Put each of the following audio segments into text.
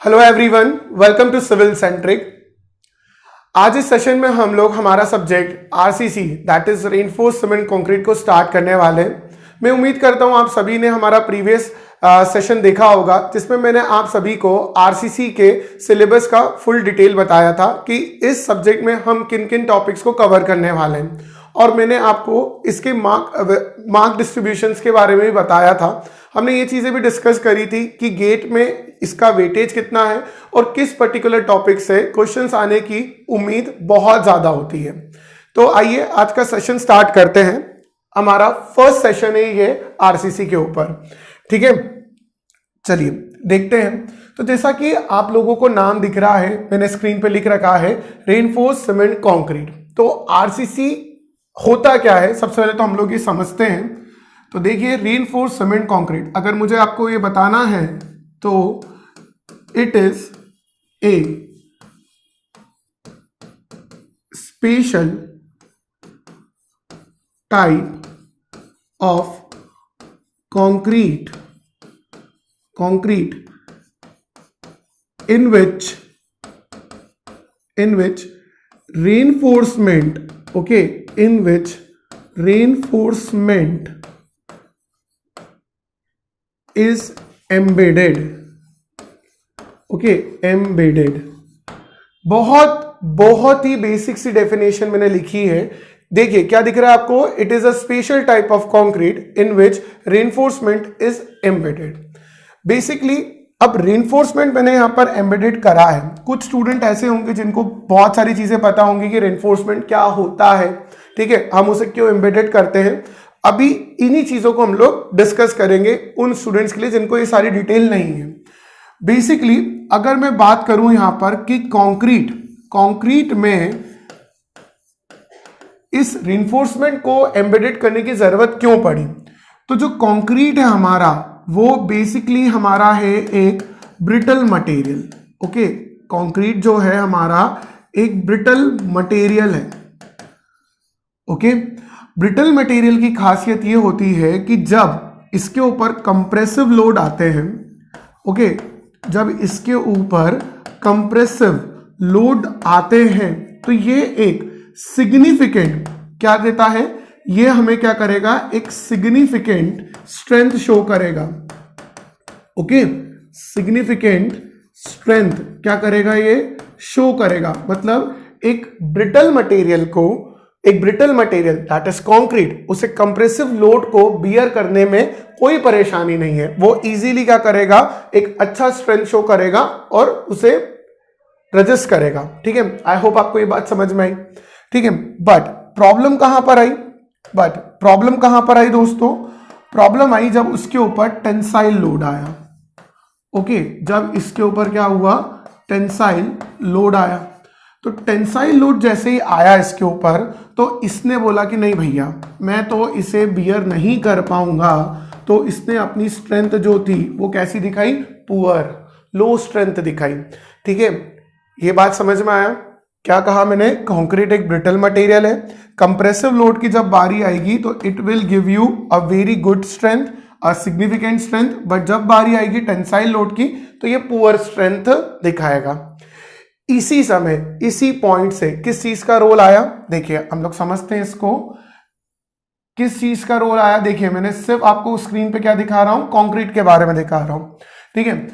Hello everyone, welcome to Civil Centric. आज इस session में हम लोग हमारा subject RCC that is reinforce cement concrete को स्टार्ट करने वाले हैं। मैं उम्मीद करता हूं आप सभी ने हमारा प्रीवियस सेशन देखा होगा जिसमें मैंने आप सभी को आरसीसी के सिलेबस का फुल डिटेल बताया था कि इस सब्जेक्ट में हम किन किन टॉपिक्स को कवर करने वाले हैं, और मैंने आपको इसके मार्क डिस्ट्रीब्यूशंस के बारे में भी बताया था। हमने ये चीज़ें भी डिस्कस करी थी कि गेट में इसका वेटेज कितना है और किस पर्टिकुलर टॉपिक से क्वेश्चंस आने की उम्मीद बहुत ज़्यादा होती है। तो आइए आज का सेशन स्टार्ट करते हैं। हमारा फर्स्ट सेशन है ये आरसीसी के ऊपर, ठीक है। चलिए देखते हैं। तो जैसा कि आप लोगों को नाम दिख रहा है, मैंने स्क्रीन पे लिख रखा है रेनफोर्स सीमेंट कंक्रीट। तो आरसीसी होता क्या है, सबसे पहले तो हम लोग ये समझते हैं। तो देखिए रेनफोर्स सीमेंट कंक्रीट, अगर मुझे आपको ये बताना है तो it is a special type of concrete in which reinforcement is embedded। embedded बहुत ही बेसिक सी डेफिनेशन मैंने लिखी है। देखिए क्या दिख रहा है आपको, it is a special type of concrete in which reinforcement is embedded. Basically अब रेनफोर्समेंट मैंने यहां पर एम्बेडेड करा है। कुछ स्टूडेंट ऐसे होंगे जिनको बहुत सारी चीजें पता होंगी कि रेनफोर्समेंट क्या होता है, ठीक है, हम उसे क्यों एम्बेडेड करते हैं। अभी इन्हीं चीजों को हम लोग डिस्कस करेंगे उन स्टूडेंट्स के लिए जिनको ये सारी डिटेल नहीं है। बेसिकली अगर मैं बात करूं यहां पर कि कंक्रीट में इस रेनफोर्समेंट को एम्बेडेड करने की जरूरत क्यों पड़ी, तो जो कंक्रीट है हमारा वो बेसिकली हमारा है एक ब्रिटल मटेरियल। ओके, कंक्रीट जो है हमारा एक ब्रिटल मटेरियल है। ओके, ब्रिटल मटेरियल की खासियत ये होती है कि जब इसके ऊपर कंप्रेसिव लोड आते हैं, ओके, जब इसके ऊपर कंप्रेसिव लोड आते हैं तो ये एक सिग्निफिकेंट क्या देता है, ये हमें क्या करेगा, एक सिग्निफिकेंट स्ट्रेंथ शो करेगा। ओके, सिग्निफिकेंट स्ट्रेंथ क्या करेगा, ये शो करेगा। मतलब एक brittle material that is concrete, उसे कंप्रेसिव लोड को बियर करने में कोई परेशानी नहीं है। वो इजीली क्या करेगा, एक अच्छा स्ट्रेंथ शो करेगा और उसे रजिस्ट करेगा। ठीक है, आई होप आपको ये बात समझ में आई, ठीक है। बट प्रॉब्लम कहां पर आई दोस्तों, प्रॉब्लम आई जब उसके ऊपर टेंसाइल लोड आया। ओके, जब इसके ऊपर क्या हुआ, टेंसाइल लोड आया। तो टेंसाइल लोड जैसे ही आया इसके ऊपर तो इसने बोला कि नहीं भैया मैं तो इसे बियर नहीं कर पाऊंगा। तो इसने अपनी स्ट्रेंथ जो थी वो कैसी दिखाई, पुअर, लो स्ट्रेंथ दिखाई। ठीक है, ये बात समझ में आया। क्या कहा मैंने, कंक्रीट एक ब्रिटल मटेरियल है, कंप्रेसिव लोड की जब बारी आएगी तो it will give you a very good strength, a significant strength, but जब बारी आएगी टेंसाइल लोड की तो ये पुअर स्ट्रेंथ दिखाएगा। इसी समय इसी पॉइंट से किस चीज का रोल आया, देखिए हम लोग समझते हैं इसको, किस चीज का रोल आया। देखिए मैंने सिर्फ आपको स्क्रीन पे क्या दिखा रहा हूं, कंक्रीट के बारे में दिखा रहा हूं, ठीक है।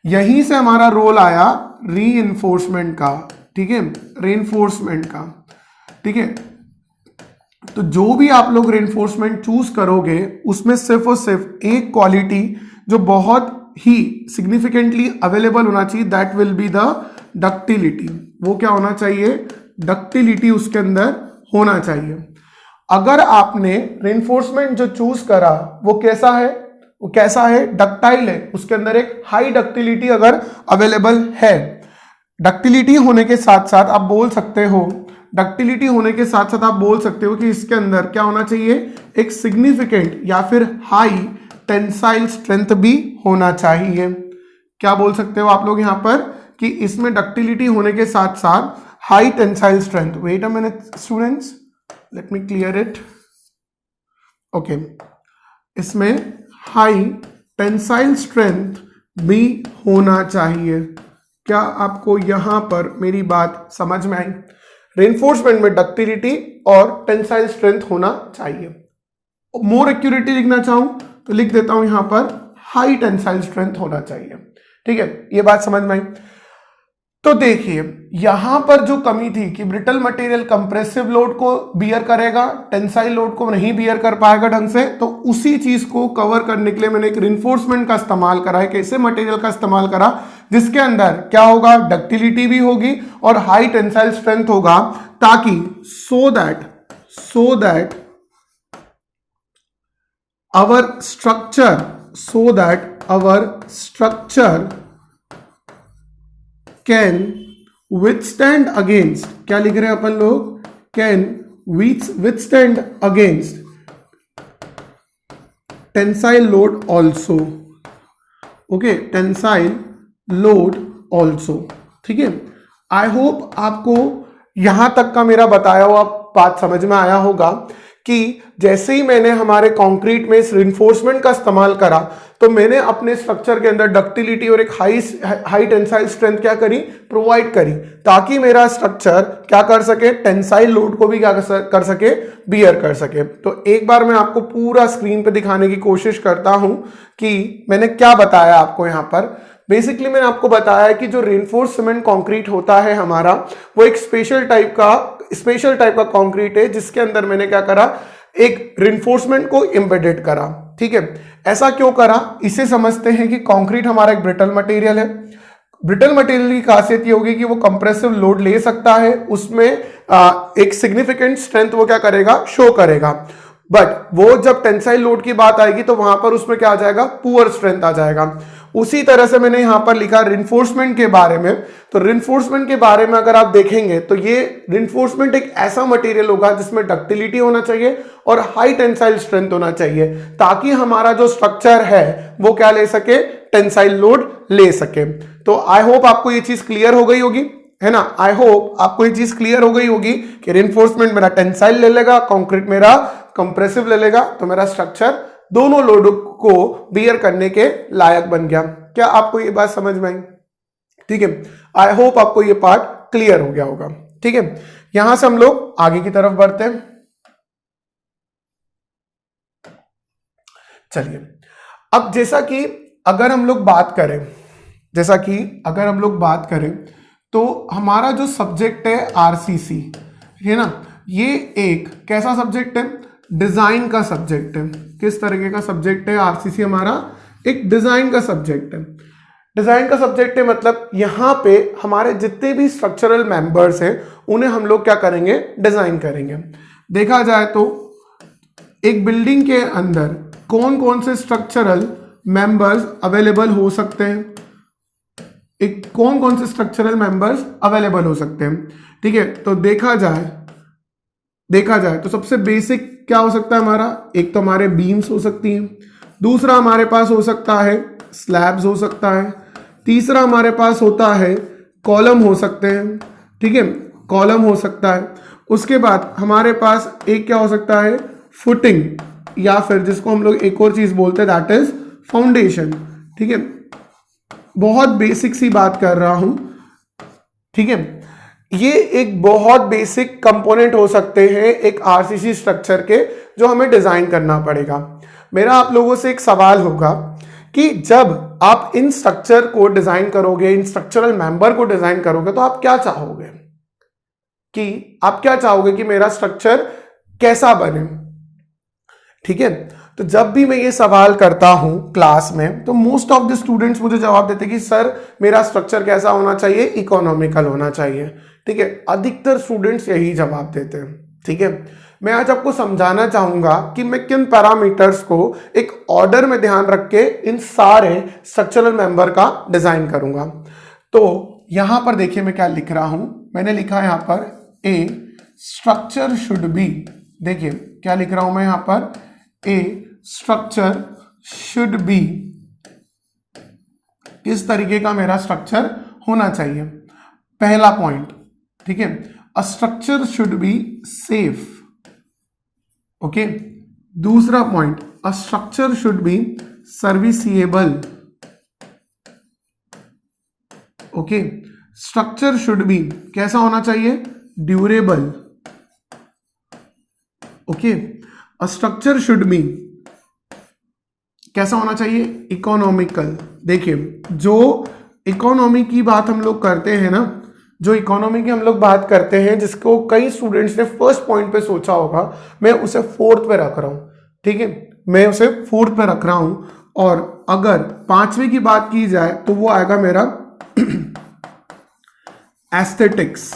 यहीं से हमारा रोल आया रीइंफोर्समेंट का, ठीक है, रेनफोर्समेंट का, ठीक है। तो जो भी आप लोग रेनफोर्समेंट चूज करोगे उसमें सिर्फ और सिर्फ एक क्वालिटी जो बहुत ही सिग्निफिकेंटली अवेलेबल होना चाहिए, that will be the ductility. वो क्या होना चाहिए, डक्टिलिटी उसके अंदर होना चाहिए। अगर आपने रेनफोर्समेंट जो चूज करा वो कैसा है, डक्टाइल है, उसके अंदर एक हाई डक्टिलिटी अगर अवेलेबल है, डक्टिलिटी होने के साथ साथ आप बोल सकते हो कि इसके अंदर क्या होना चाहिए, एक सिग्निफिकेंट या फिर हाई टेंसाइल स्ट्रेंथ भी होना चाहिए। क्या बोल सकते हो आप लोग यहां पर कि इसमें डक्टिलिटी होने के साथ साथ high tensile strength. Wait a minute students, let me clear it. Okay, इसमें हाई टेंसाइल स्ट्रेंथ भी होना चाहिए। क्या आपको यहां पर मेरी बात समझ में आई? रेनफोर्समेंट में डक्टिलिटी और टेंसाइल स्ट्रेंथ होना चाहिए। मोर एक्यूरेटली लिखना चाहूं तो लिख देता हूं यहां पर हाई टेंसाइल स्ट्रेंथ होना चाहिए। ठीक है, ये बात समझ में आई? तो देखिए यहां पर जो कमी थी कि ब्रिटल मटेरियल कंप्रेसिव लोड को बियर करेगा, टेंसाइल लोड को नहीं बियर कर पाएगा ढंग से, तो उसी चीज को कवर करने के लिए मैंने एक रिइंफोर्समेंट का इस्तेमाल करा है। कैसे मटेरियल का इस्तेमाल करा? जिसके अंदर क्या होगा, डक्टिलिटी भी होगी और हाई टेंसाइल स्ट्रेंथ होगा, ताकि so that our structure can withstand against, क्या लिख रहे हैं अपन लोग, can withstand against tensile load also. Okay, tensile load also. ठीक है, आई होप आपको यहां तक का मेरा बताया हुआ बात समझ में आया होगा कि जैसे ही मैंने हमारे कंक्रीट में इस रिइंफोर्समेंट का इस्तेमाल करा तो मैंने अपने स्ट्रक्चर के अंदर डक्टिलिटी और एक हाई टेंसाइल स्ट्रेंथ क्या करी, प्रोवाइड करी, ताकि मेरा स्ट्रक्चर क्या कर सके, टेंसाइल लोड को भी क्या कर सके, बियर कर सके। तो एक बार मैं आपको पूरा स्क्रीन पे दिखाने की कोशिश करता हूं कि मैंने क्या बताया आपको। यहां पर बेसिकली मैंने आपको बताया कि जो रेनफोर्स सीमेंट कंक्रीट होता है हमारा, वो एक स्पेशल टाइप का कंक्रीट है, जिसके अंदर मैंने क्या करा, एक रिइंफोर्समेंट को एम्बेडेड करा। ठीक है, ऐसा क्यों करा, इसे समझते हैं कि कंक्रीट हमारा एक ब्रिटल मटेरियल है। ब्रिटल मटेरियल की खासियत ये होगी कि वो कंप्रेसिव लोड ले सकता है, उसमें एक सिग्निफिकेंट स्ट्रेंथ वो क्या करेगा, शो करेगा। बट वो जब टेंसाइल लोड की बात आएगी तो वहां पर उसमें क्या आ जाएगा, पुअर स्ट्रेंथ आ जाएगा। उसी तरह से मैंने यहां पर लिखा रिइंफोर्समेंट के बारे में। तो रिइंफोर्समेंट के बारे में अगर आप देखेंगे तो ये रिइंफोर्समेंट एक ऐसा मटेरियल होगा जिसमें डक्टिलिटी होना चाहिए और हाई टेंसाइल स्ट्रेंथ होना चाहिए, ताकि हमारा जो स्ट्रक्चर है वो क्या ले सके, टेंसाइल लोड ले सके। तो आई होप आपको ये चीज क्लियर हो गई होगी, है ना। आई होप आपको ये चीज क्लियर हो गई होगी कि रिइंफोर्समेंट मेरा टेंसाइल ले लेगा, कंक्रीट मेरा कंप्रेसिव ले लेगा, तो मेरा स्ट्रक्चर दोनों लोड को बियर करने के लायक बन गया। क्या आपको ये बात समझ में आई? ठीक है, आई होप आपको ये पार्ट क्लियर हो गया होगा। ठीक है, यहां से हम लोग आगे की तरफ बढ़ते हैं। चलिए, अब जैसा कि अगर हम लोग बात करें तो हमारा जो सब्जेक्ट है आरसीसी, है ना, ये एक कैसा सब्जेक्ट है, डिजाइन का सब्जेक्ट है। किस तरीके का सब्जेक्ट है आरसीसी? हमारा एक डिजाइन का सब्जेक्ट है। डिजाइन का सब्जेक्ट है मतलब यहां पे हमारे जितने भी स्ट्रक्चरल मेंबर्स हैं उन्हें हम लोग क्या करेंगे, डिजाइन करेंगे। देखा जाए तो एक बिल्डिंग के अंदर कौन कौन से स्ट्रक्चरल मेंबर्स अवेलेबल हो सकते हैं, कौन कौन से स्ट्रक्चरल मेंबर्स अवेलेबल हो सकते हैं। ठीक है, तो देखा जाए तो सबसे बेसिक क्या हो सकता है हमारा, एक तो हमारे बीम्स हो सकती हैं, दूसरा हमारे पास हो सकता है स्लैब्स हो सकता है, तीसरा हमारे पास होता है कॉलम हो सकते हैं। ठीक है, कॉलम हो सकता है। उसके बाद हमारे पास एक क्या हो सकता है, फुटिंग, या फिर जिसको हम लोग एक और चीज बोलते हैं दैट इज फाउंडेशन। ठीक है, बहुत बेसिक सी बात कर रहा हूं। ठीक है, ये एक बहुत बेसिक कंपोनेंट हो सकते हैं एक आरसीसी स्ट्रक्चर के, जो हमें डिजाइन करना पड़ेगा। मेरा आप लोगों से एक सवाल होगा कि जब आप इन स्ट्रक्चर को डिजाइन करोगे, इन स्ट्रक्चरल मेंबर को डिजाइन करोगे, तो आप क्या चाहोगे कि मेरा स्ट्रक्चर कैसा बने। ठीक है, तो जब भी मैं ये सवाल करता हूं क्लास में तो मोस्ट ऑफ द स्टूडेंट्स मुझे जवाब देते हैं कि सर मेरा स्ट्रक्चर कैसा होना चाहिए, इकोनॉमिकल होना चाहिए। ठीक है, अधिकतर स्टूडेंट्स यही जवाब देते हैं। ठीक है, मैं आज आपको समझाना चाहूंगा कि मैं किन पैरामीटर्स को एक ऑर्डर में ध्यान रख के इन सारे स्ट्रक्चरल मेंबर का डिजाइन करूंगा। तो यहां पर देखिए मैं क्या लिख रहा हूं, मैंने लिखा है यहां पर ए स्ट्रक्चर शुड बी, देखिए क्या लिख रहा हूं मैं यहां पर, ए स्ट्रक्चर शुड बी, किस तरीके का मेरा स्ट्रक्चर होना चाहिए, पहला पॉइंट। ठीक है, a structure should be safe. Okay, दूसरा point, a structure should be serviceable. Okay, structure should be कैसा होना चाहिए, durable. Okay, a structure should be कैसा होना चाहिए, इकोनॉमिकल। देखिए, जो इकोनॉमी की बात हम लोग करते हैं ना, जो इकोनॉमी की हम लोग बात करते हैं, जिसको कई स्टूडेंट्स ने फर्स्ट पॉइंट पे सोचा होगा, मैं उसे फोर्थ पे रख रहा हूं। ठीक है, मैं उसे फोर्थ पे रख रहा हूं। और अगर पांचवी की बात की जाए तो वो आएगा मेरा एस्थेटिक्स,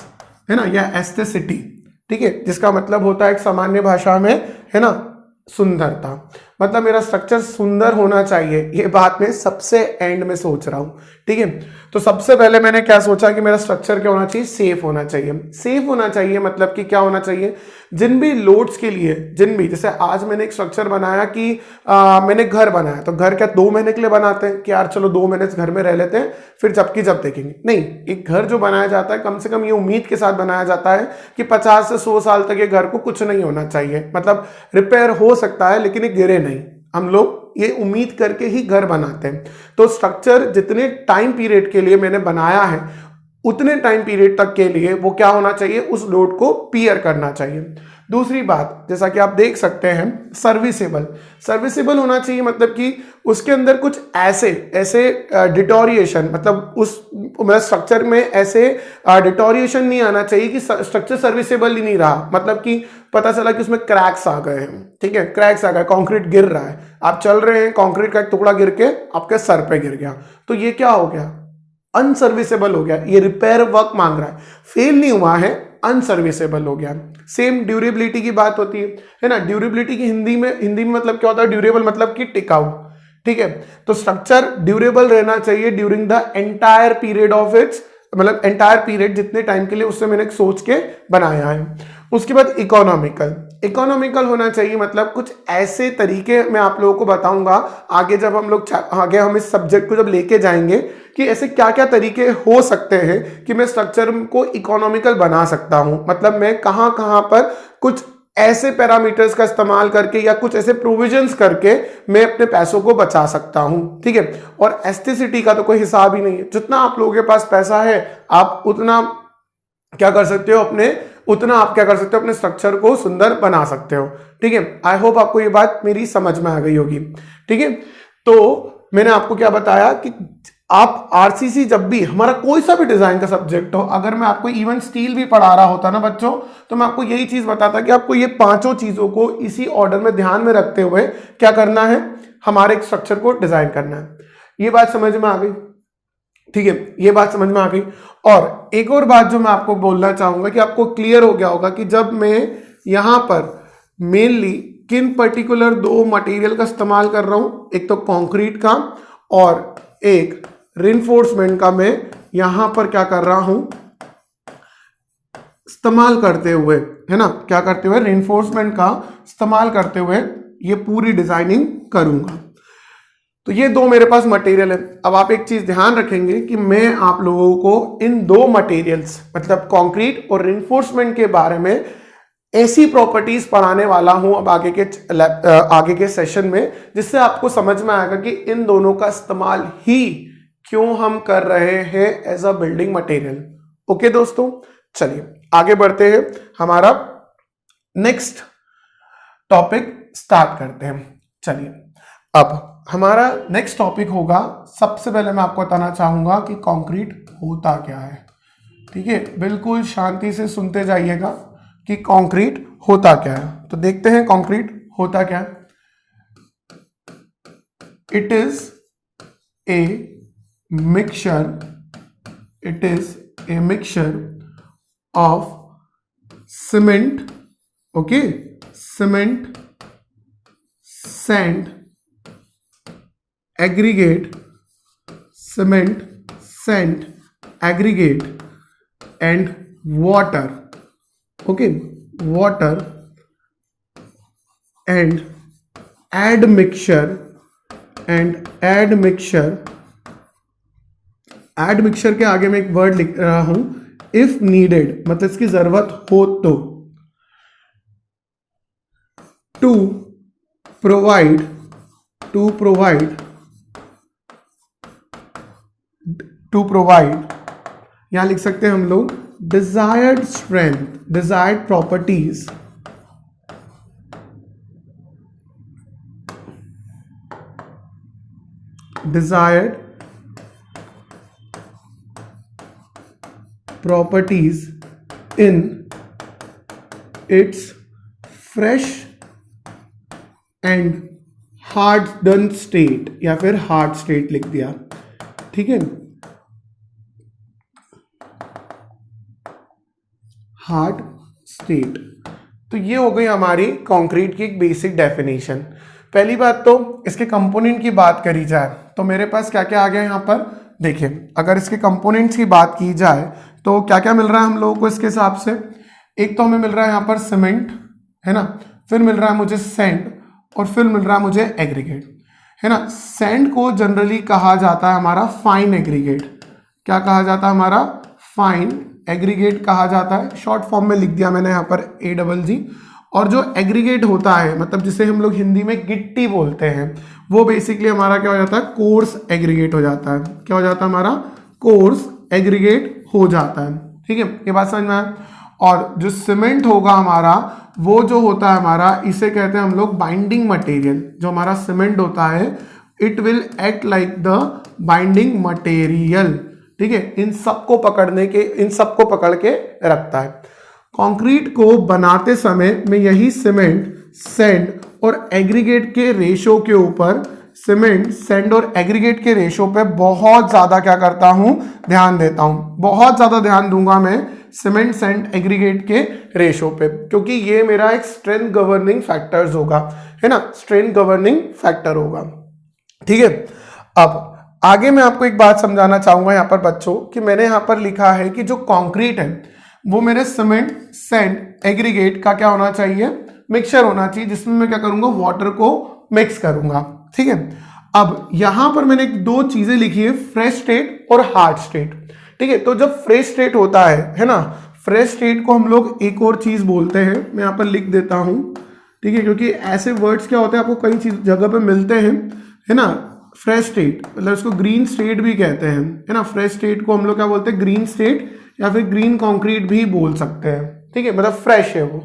है ना, या एस्थेसिटी। ठीक है, जिसका मतलब होता है एक सामान्य भाषा में, है ना, सुंदरता। मतलब मेरा स्ट्रक्चर सुंदर होना चाहिए, ये बात मैं सबसे एंड में सोच रहा हूं। ठीक है, तो सबसे पहले मैंने क्या सोचा कि मेरा स्ट्रक्चर क्या होना चाहिए, सेफ होना चाहिए। सेफ होना चाहिए मतलब कि क्या होना चाहिए, जिन भी लोड्स के लिए, जिन भी, जैसे आज मैंने एक स्ट्रक्चर बनाया कि मैंने घर बनाया, तो घर क्या 2 महीने के लिए बनाते हैं कि यार चलो 2 महीने घर में रह लेते हैं, फिर जबकि जब देखेंगे, नहीं। एक घर जो बनाया जाता है, कम से कम ये उम्मीद के साथ बनाया जाता है कि 50 से 100 साल तक ये घर को कुछ नहीं होना चाहिए, मतलब रिपेयर हो सकता है लेकिन ये गिरे नहीं। हम लोग ये उम्मीद करके ही घर बनाते हैं। तो स्ट्रक्चर जितने टाइम पीरियड के लिए मैंने बनाया है, उतने टाइम पीरियड तक के लिए वो क्या होना चाहिए, उस लोड को पियर करना चाहिए। दूसरी बात, जैसा कि आप देख सकते हैं, सर्विसेबल। सर्विसेबल होना चाहिए मतलब कि उसके अंदर कुछ ऐसे ऐसे डिटोरिएशन, मतलब उस स्ट्रक्चर में ऐसे डिटोरिएशन नहीं आना चाहिए कि स्ट्रक्चर सर्विसेबल ही नहीं रहा। मतलब कि पता चला कि उसमें क्रैक्स आ गए हैं। ठीक है, क्रैक्स आ गए, कंक्रीट गिर रहा है, आप चल रहे हैं, कंक्रीट का एक टुकड़ा गिर के आपके सर पे गिर गया, तो ये क्या हो गया, अनसर्विसेबल हो गया, ये रिपेयर वर्क मांग रहा है, फेल नहीं हुआ है, अनसर्विसेबल हो गया। सेम ड्यूरेबिलिटी की बात होती है ना। ड्यूरेबिलिटी की हिंदी में मतलब क्या होता है, ड्यूरेबल मतलब कि टिकाऊ। ठीक है, तो स्ट्रक्चर ड्यूरेबल रहना चाहिए during the entire period of its, मतलब एंटायर पीरियड जितने टाइम के लिए, उससे मैंने सोच के बनाया है। उसके बाद इकोनॉमिकल। इकोनॉमिकल होना चाहिए मतलब कुछ ऐसे तरीके मैं आप लोगों को बताऊंगा आगे, जब हम लोग आगे हम इस सब्जेक्ट को जब लेके जाएंगे, कि ऐसे क्या क्या तरीके हो सकते हैं कि मैं स्ट्रक्चर को इकोनॉमिकल बना सकता हूं। मतलब मैं कहां कहां पर कुछ ऐसे पैरामीटर्स का इस्तेमाल करके या कुछ ऐसे प्रोविजंस करके मैं अपने पैसों को बचा सकता हूं। ठीक है, और एस्थेसिटी का तो कोई हिसाब ही नहीं है। जितना आप लोगों के पास पैसा है, आप उतना क्या कर सकते हो, आप क्या कर सकते हो, अपने स्ट्रक्चर को सुंदर बना सकते हो। ठीक है, आई होप आपको ये बात मेरी समझ में आ गई होगी। ठीक है, तो मैंने आपको क्या बताया कि आप आरसीसी, जब भी हमारा कोई सा भी डिजाइन का सब्जेक्ट हो, अगर मैं आपको इवन स्टील भी पढ़ा रहा होता ना बच्चों, तो मैं आपको यही चीज बताता कि आपको ये पांचों चीजों को इसी ऑर्डर में ध्यान में रखते हुए क्या करना है, हमारे एक स्ट्रक्चर को डिजाइन करना है। ये बात समझ में आ गई। ठीक है, ये बात समझ में आ गई। और एक और बात जो मैं आपको बोलना चाहूंगा कि आपको क्लियर हो गया होगा कि जब मैं यहां पर मेनली किन पर्टिकुलर 2 मटेरियल का इस्तेमाल कर रहा हूं, एक तो कंक्रीट का और एक रिइंफोर्समेंट का, मैं यहां पर क्या कर रहा हूं, इस्तेमाल करते हुए, है ना, क्या करते हुए, रिइंफोर्समेंट का इस्तेमाल करते हुए ये पूरी डिजाइनिंग करूंगा। तो ये 2 मेरे पास मटेरियल है। अब आप एक चीज ध्यान रखेंगे कि मैं आप लोगों को इन 2 मटेरियल्स, मतलब कंक्रीट और रिइंफोर्समेंट के बारे में ऐसी प्रॉपर्टीज पढ़ाने वाला हूं अब आगे के सेशन में, जिससे आपको समझ में आएगा कि इन दोनों का इस्तेमाल ही क्यों हम कर रहे हैं as a building material. Okay दोस्तों, चलिए आगे बढ़ते हैं, हमारा नेक्स्ट टॉपिक स्टार्ट करते हैं। चलिए, अब हमारा नेक्स्ट टॉपिक होगा, सबसे पहले मैं आपको बताना चाहूंगा कि कंक्रीट होता क्या है। ठीक है, बिल्कुल शांति से सुनते जाइएगा कि कंक्रीट होता क्या है। तो देखते हैं कंक्रीट होता क्या है। It is a mixture, it is a mixture of cement, okay, cement, sand, aggregate, cement, sand, aggregate and water. Okay, water and admixture, and admixture के आगे मैं एक वर्ड लिख रहा हूं, if needed, मतलब इसकी जरूरत हो तो, to provide यहां लिख सकते हैं हम लोग desired strength, desired properties desired properties in its fresh and hardened state, या फिर hard state लिख दिया, ठीक है, हार्ड स्टेट। तो ये हो गई हमारी कंक्रीट की एक बेसिक डेफिनेशन। पहली बात तो इसके कंपोनेंट की बात करी जाए तो मेरे पास क्या क्या आ गया यहाँ पर, देखिए अगर इसके कंपोनेंट्स की बात की जाए तो क्या क्या मिल रहा है हम लोगों को इसके हिसाब से। एक तो हमें मिल रहा है यहाँ पर सीमेंट, है ना, फिर मिल रहा है मुझे सैंड, और फिर मिल रहा है मुझे एग्रीगेट, है ना। सैंड को जनरली कहा जाता है हमारा फाइन एग्रीगेट। क्या कहा जाता है हमारा, फाइन एग्रीगेट कहा जाता है। शॉर्ट फॉर्म में लिख दिया मैंने यहाँ पर AGG। और जो एग्रीगेट होता है, मतलब जिसे हम लोग हिंदी में गिट्टी बोलते हैं, वो बेसिकली हमारा क्या हो जाता है, कोर्स एग्रीगेट हो जाता है। क्या हो जाता है हमारा, कोर्स एग्रीगेट हो जाता है, ठीक है, ये बात समझ में आया। और जो सीमेंट होगा हमारा, वो जो होता है हमारा, इसे कहते हैं हम लोग बाइंडिंग मटेरियल। जो हमारा सीमेंट होता है, it will act like the binding material, ठीक है, इन सबको पकड़ के रखता है। कंक्रीट को बनाते समय मैं यही सीमेंट, सैंड और एग्रीगेट के रेशो के ऊपर, सीमेंट, सैंड और एग्रीगेट के रेशो पे बहुत ज्यादा क्या करता हूं, ध्यान देता हूं। बहुत ज्यादा ध्यान दूंगा मैं सीमेंट, सैंड, एग्रीगेट के रेशो पे, क्योंकि ये मेरा एक स्ट्रेंथ गवर्निंग फैक्टर्स होगा, है ना, स्ट्रेंथ गवर्निंग फैक्टर होगा, ठीक है। अब आगे मैं आपको एक बात समझाना चाहूंगा यहाँ पर बच्चों, कि मैंने यहाँ पर लिखा है कि जो कंक्रीट है वो मेरे सीमेंट, सैंड, एग्रीगेट का क्या होना चाहिए, मिक्सचर होना चाहिए, जिसमें मैं क्या करूंगा, वाटर को मिक्स करूंगा, ठीक है। अब यहां पर मैंने दो चीजें लिखी है, फ्रेश स्टेट और हार्ड स्टेट, ठीक है। तो जब फ्रेश स्टेट होता है ना, फ्रेश स्टेट को हम लोग एक और चीज बोलते हैं, मैं यहां पर लिख देता हूं, ठीक है, क्योंकि ऐसे वर्ड्स क्या होते हैं आपको कई चीज जगह पे मिलते हैं, है ना। फ्रेश स्टेट मतलब इसको ग्रीन स्टेट भी कहते हैं, है ना। फ्रेश स्टेट को हम लोग क्या बोलते हैं, ग्रीन स्टेट या फिर ग्रीन कंक्रीट भी बोल सकते हैं, ठीक है, मतलब फ्रेश है वो।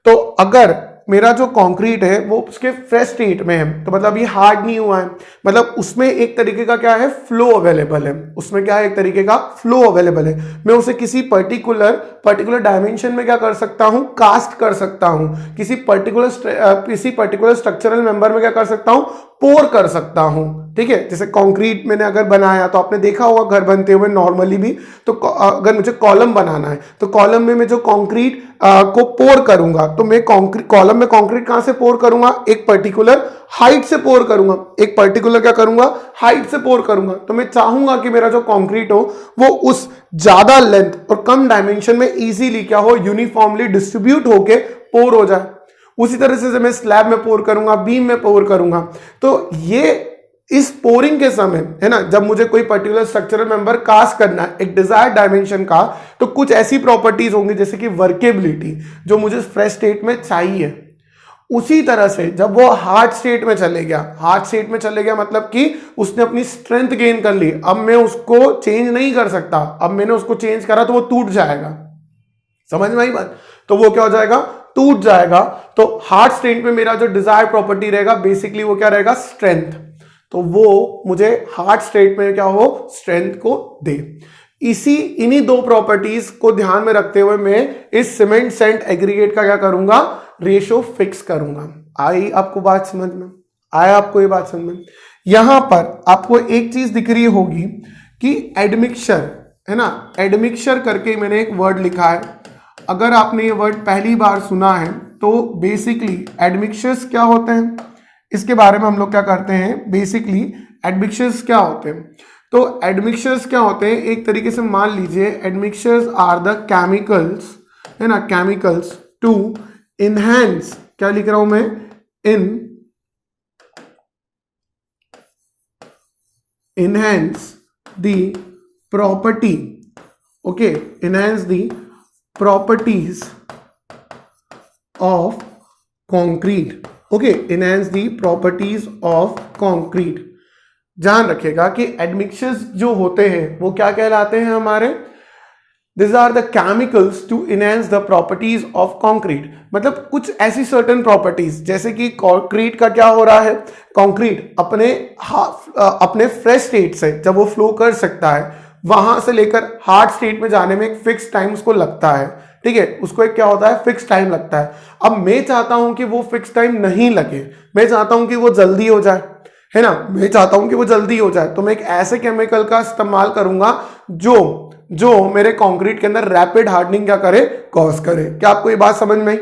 तो अगर मेरा जो कंक्रीट है वो उसके फ्रेश स्टेट में है, तो मतलब ये हार्ड नहीं हुआ है, मतलब उसमें एक तरीके का क्या है, फ्लो अवेलेबल है, उसमें क्या है, एक तरीके का फ्लो अवेलेबल है। मैं उसे किसी पर्टिकुलर डायमेंशन में क्या कर सकता हूं, कास्ट कर सकता हूं, किसी पर्टिकुलर स्ट्रक्चरल मेंबर में क्या कर सकता हूं, पोर कर सकता हूं, ठीक है। जैसे कंक्रीट मैंने अगर बनाया तो आपने देखा होगा घर बनते हुए नॉर्मली भी, तो अगर मुझे कॉलम बनाना है तो कॉलम में मैं जो कंक्रीट को पोर करूंगा, तो मैं कॉलम में कंक्रीट कहां से पोर करूंगा, एक पर्टिकुलर हाइट से पोर करूंगा, एक पर्टिकुलर क्या करूंगा, हाइट से पोर करूंगा। तो मैं चाहूंगा कि मेरा जो कंक्रीट हो वो उस ज्यादा लेंथ और कम डायमेंशन में इजीली क्या हो, यूनिफॉर्मली डिस्ट्रीब्यूट होके पोर हो जाए। उसी तरह से मैं स्लैब में पोर करूंगा, बीम में पोर करूंगा। तो ये इस पोरिंग के समय, है ना, जब मुझे कोई पर्टिकुलर स्ट्रक्चरल मेंबर कास्ट करना है एक डिजायर्ड डायमेंशन का, तो कुछ ऐसी प्रॉपर्टीज होंगी जैसे कि वर्केबिलिटी, जो मुझे फ्रेश स्टेट में चाहिए। उसी तरह से जब वो हार्ड स्टेट में चले गया, मतलब कि उसने अपनी स्ट्रेंथ गेन कर ली, अब मैं उसको चेंज नहीं कर सकता, अब मैंने उसको चेंज करा तो वो टूट जाएगा, समझ में आई बात। तो वो क्या हो जाएगा, टूट जाएगा। तो हार्ड स्टेट में मेरा जो डिजायर्ड प्रॉपर्टी रहेगा बेसिकली वो क्या रहेगा, स्ट्रेंथ। तो वो मुझे हार्ड स्टेट में क्या हो, स्ट्रेंथ को दे। इन्हीं दो प्रॉपर्टीज को ध्यान में रखते हुए मैं इस सीमेंट, सैंड, एग्रीगेट का क्या करूंगा, रेशो फिक्स करूंगा। आई आपको बात समझ में, आया आपको ये बात समझ में। यहां पर आपको एक चीज दिख रही होगी कि एडमिक्सचर, है ना, एडमिक्सचर करके मैंने एक वर्ड लिखा है। अगर आपने ये वर्ड पहली बार सुना है तो बेसिकली एडमिक्सचर्स क्या होते हैं, इसके बारे में हम लोग क्या करते हैं, बेसिकली एडमिक्सचर्स क्या होते हैं। तो एडमिक्सचर्स क्या होते हैं, एक तरीके से मान लीजिए एडमिक्सचर्स आर द केमिकल्स, है ना, केमिकल्स टू इनहैंस, क्या लिख रहा हूं मैं, enhance the property, okay, enhance the properties of concrete, okay, enhance the properties of concrete. ध्यान रखिएगा कि एडमिक्सचर्स जो होते हैं वो क्या कहलाते हैं हमारे, These are the chemicals to enhance the properties of concrete. मतलब कुछ ऐसी सर्टन प्रॉपर्टीज, जैसे कि कंक्रीट का क्या हो रहा है, कंक्रीट अपने फ्रेश स्टेट से जब वो फ्लो कर सकता है, वहां से लेकर हार्ड स्टेट में जाने में एक फिक्स टाइम उसको लगता है, ठीक है, उसको एक क्या होता है, फिक्स टाइम लगता है। अब मैं चाहता हूं कि वो फिक्स टाइम नहीं लगे, मैं चाहता हूं कि वो जल्दी हो जाए, है ना, मैं चाहता हूं कि वो जल्दी हो जाए, तो मैं एक ऐसे केमिकल का इस्तेमाल करूंगा जो मेरे कंक्रीट के अंदर रैपिड हार्डनिंग क्या करे, कॉज करे। क्या आपको ये बात समझ में आई?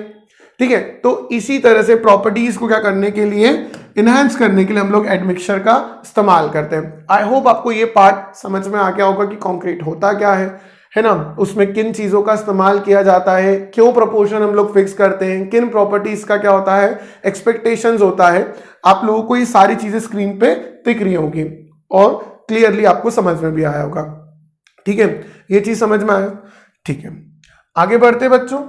ठीक है, तो इसी तरह से प्रॉपर्टीज को क्या करने के लिए, इनहेंस करने के लिए हम लोग एडमिक्सचर का इस्तेमाल करते हैं। आई होप आपको ये पार्ट समझ में आ गया होगा कि कंक्रीट होता क्या है ना, उसमें किन चीजों का इस्तेमाल किया जाता है, क्यों प्रोपोर्शन हम लोग फिक्स करते हैं, किन प्रॉपर्टीज का क्या होता है, एक्सपेक्टेशंस होता है। आप लोगों को ये सारी चीजें स्क्रीन पे दिख रही होंगी और क्लियरली आपको समझ में भी आया होगा। ठीक है, ये चीज समझ में आया? ठीक है, आगे बढ़ते बच्चों।